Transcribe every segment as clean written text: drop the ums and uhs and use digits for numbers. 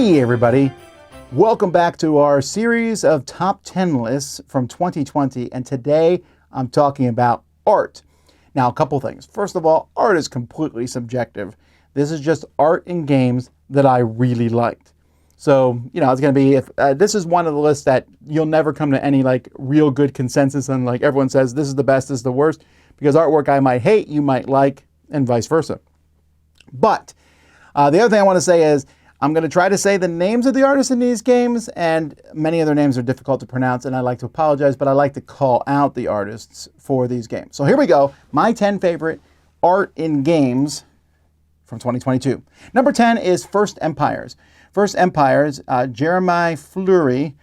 Hey everybody, welcome back to our series of top 10 lists from 2020, and today I'm talking about art. Now, a couple things. First of all, art is completely subjective. This is just art in games that I really liked. So, it's going to be, this is one of the lists that you'll never come to any real good consensus on, everyone says this is the best, this is the worst, because artwork I might hate, you might like, and vice versa. But the other thing I want to say is I'm going to try to say the names of the artists in these games, and many of their names are difficult to pronounce, and I like to apologize, but I like to call out the artists for these games. So here we go, my 10 favorite art in games from 2022. Number 10 is First Empires. First Empires, Jeremiah Fleury.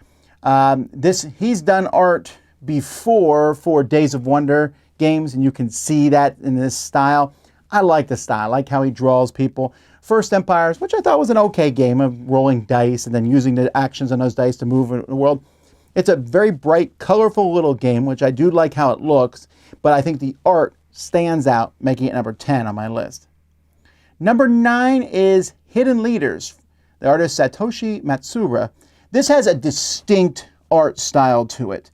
He's done art before for Days of Wonder games, and you can see that in this style. I like the style, I like how he draws people. First Empires, which I thought was an okay game of rolling dice and then using the actions on those dice to move in the world. It's a very bright, colorful little game, which I do like how it looks, but I think the art stands out, making it number 10 on my list. Number 9 is Hidden Leaders, the artist Satoshi Matsuura. This has a distinct art style to it.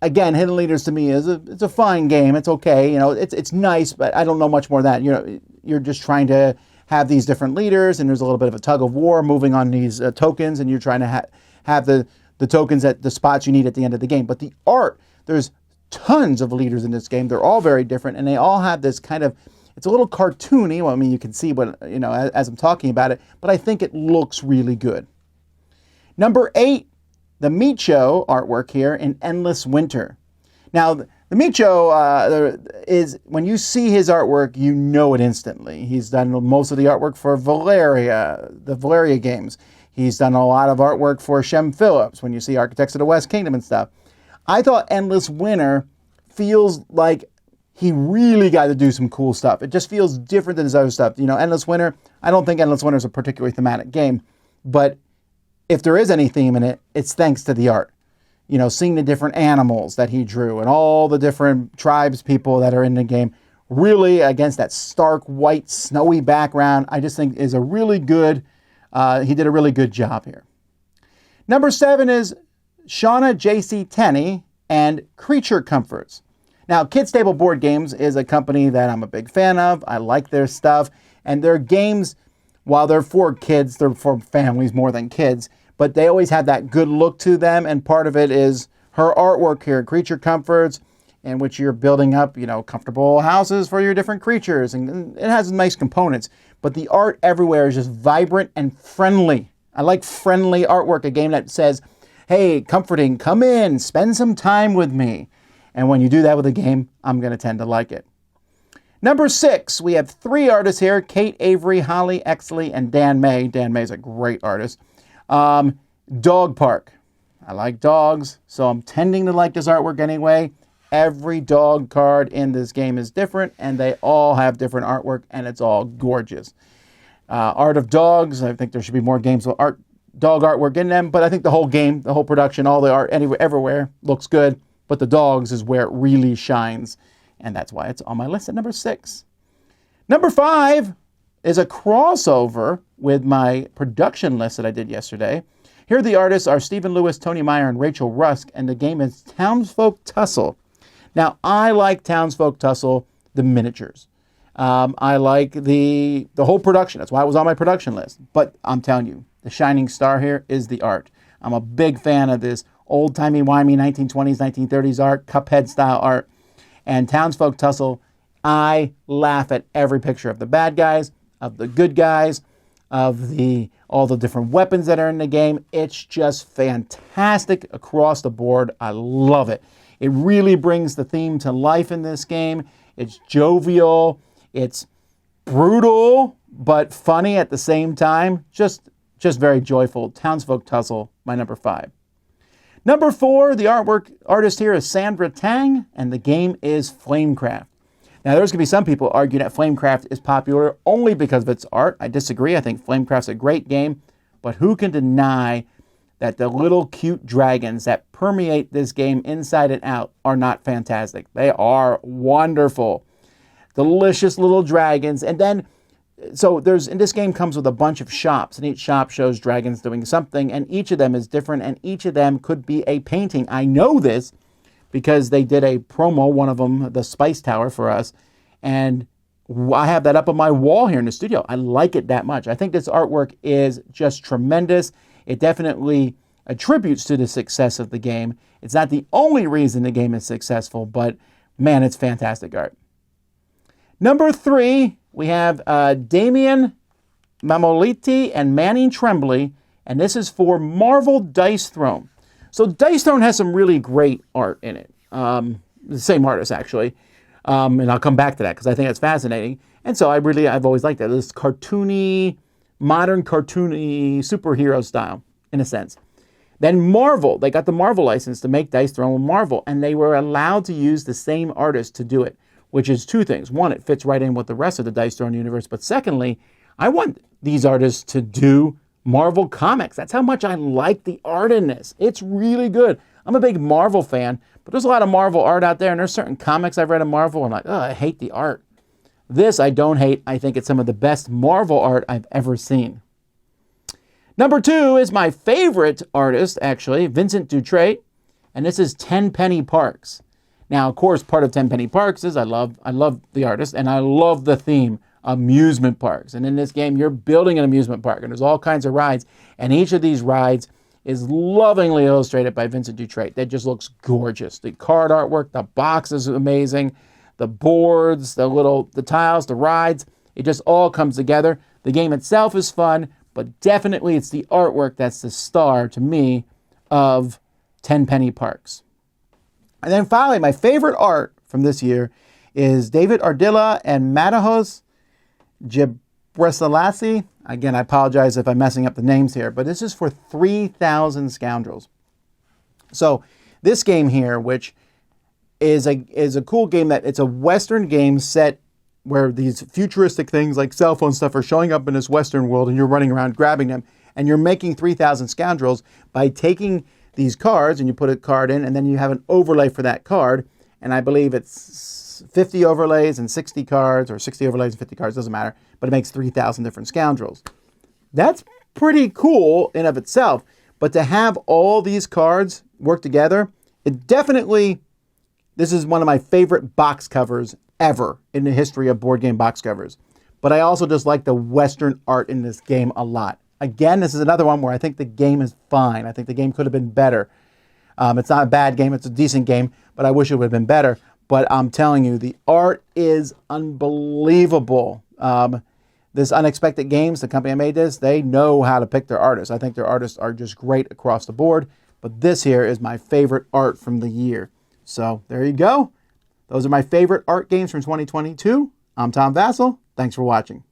Again, Hidden Leaders to me it's a fine game. It's okay, it's nice, but I don't know much more than that. You're just trying to have these different leaders, and there's a little bit of a tug of war moving on these tokens, and you're trying to have the tokens at the spots you need at the end of the game. But the art, there's tons of leaders in this game. They're all very different, and they all have this kind of, it's a little cartoony. Well, I mean, you can see what, as I'm talking about it, but I think it looks really good. Number 8. The Micho artwork here in Endless Winter. Now, the Micho is, when you see his artwork, you know it instantly. He's done most of the artwork for the Valeria games. He's done a lot of artwork for Shem Phillips, when you see Architects of the West Kingdom and stuff. I thought Endless Winter feels like he really got to do some cool stuff. It just feels different than his other stuff. Endless Winter, I don't think Endless Winter is a particularly thematic game, but if there is any theme in it, it's thanks to the art. Seeing the different animals that he drew and all the different tribes people that are in the game, really against that stark white snowy background, I just think is a really good, he did a really good job here. Number 7 is Shauna J.C. Tenney and Creature Comforts. Now, Kids Table Board Games is a company that I'm a big fan of. I like their stuff, and their games, while they're for kids, they're for families more than kids, but they always have that good look to them, and part of it is her artwork here, Creature Comforts, in which you're building up, comfortable houses for your different creatures, and it has nice components, but the art everywhere is just vibrant and friendly. I like friendly artwork, a game that says, hey, comforting, come in, spend some time with me. And when you do that with a game, I'm going to tend to like it. Number 6, we have 3 artists here, Kate Avery, Holly Exley, and Dan May. Dan May is a great artist. Dog Park. I like dogs, so I'm tending to like this artwork anyway. Every dog card in this game is different, and they all have different artwork, and it's all gorgeous. Art of Dogs, I think there should be more games with dog artwork in them, but I think the whole game, the whole production, all the art everywhere looks good, but the dogs is where it really shines. And that's why it's on my list at number 6. Number 5 is a crossover with my production list that I did yesterday. Here the artists are Stephen Lewis, Tony Meyer, and Rachel Rusk, and the game is Townsfolk Tussle. Now, I like Townsfolk Tussle, the miniatures. I like the whole production. That's why it was on my production list. But I'm telling you, the shining star here is the art. I'm a big fan of this old-timey-wimey 1920s, 1930s art, Cuphead-style art. And Townsfolk Tussle, I laugh at every picture of the bad guys, of the good guys, of all the different weapons that are in the game. It's just fantastic across the board. I love it. It really brings the theme to life in this game. It's jovial. It's brutal, but funny at the same time. Just very joyful. Townsfolk Tussle, my number 5. Number 4, the artist here is Sandra Tang, and the game is Flamecraft. Now, there's going to be some people arguing that Flamecraft is popular only because of its art. I disagree. I think Flamecraft's a great game, but who can deny that the little cute dragons that permeate this game inside and out are not fantastic? They are wonderful. Delicious little dragons. And then So in this game comes with a bunch of shops, and each shop shows dragons doing something, and each of them is different, and each of them could be a painting. I know this because they did a promo, one of them, the Spice Tower for us, and I have that up on my wall here in the studio. I like it that much. I think this artwork is just tremendous. It definitely attributes to the success of the game. It's not the only reason the game is successful, but man, it's fantastic art. Number 3, we have Damian Mamoliti and Manning Tremblay, and this is for Marvel Dice Throne. So Dice Throne has some really great art in it. The same artist, actually. And I'll come back to that because I think it's fascinating. And so I've always liked that. This cartoony, modern cartoony superhero style, in a sense. Then Marvel, they got the Marvel license to make Dice Throne with Marvel, and they were allowed to use the same artist to do it, which is 2 things. One, it fits right in with the rest of the Dice Throne universe, but secondly, I want these artists to do Marvel comics. That's how much I like the art in this. It's really good. I'm a big Marvel fan, but there's a lot of Marvel art out there, and there's certain comics I've read of Marvel, and I'm like, oh, I hate the art. This I don't hate. I think it's some of the best Marvel art I've ever seen. Number 2 is my favorite artist, actually, Vincent Dutrait, and this is Tenpenny Parks. Now, of course, part of Tenpenny Parks is I love the artist, and I love the theme, amusement parks. And in this game, you're building an amusement park, and there's all kinds of rides, and each of these rides is lovingly illustrated by Vincent Dutrait. That just looks gorgeous. The card artwork, the box is amazing, the boards, the tiles, the rides, it just all comes together. The game itself is fun, but definitely it's the artwork that's the star, to me, of Tenpenny Parks. And then finally, my favorite art from this year is David Ardila and Matahos Gebrselassie. Again, I apologize if I'm messing up the names here, but this is for 3,000 Scoundrels. So this game here, which is a cool game, that it's a Western game set where these futuristic things like cell phone stuff are showing up in this Western world, and you're running around grabbing them, and you're making 3,000 Scoundrels by taking these cards, and you put a card in, and then you have an overlay for that card, and I believe it's 50 overlays and 60 cards, or 60 overlays and 50 cards, doesn't matter, but it makes 3,000 different Scoundrels. That's pretty cool in of itself, but to have all these cards work together, this is one of my favorite box covers ever in the history of board game box covers. But I also just like the Western art in this game a lot. Again, this is another one where I think the game is fine. I think the game could have been better. It's not a bad game. It's a decent game, but I wish it would have been better. But I'm telling you, the art is unbelievable. This Unexpected Games, the company that made this, they know how to pick their artists. I think their artists are just great across the board. But this here is my favorite art from the year. So there you go. Those are my favorite art games from 2022. I'm Tom Vasel. Thanks for watching.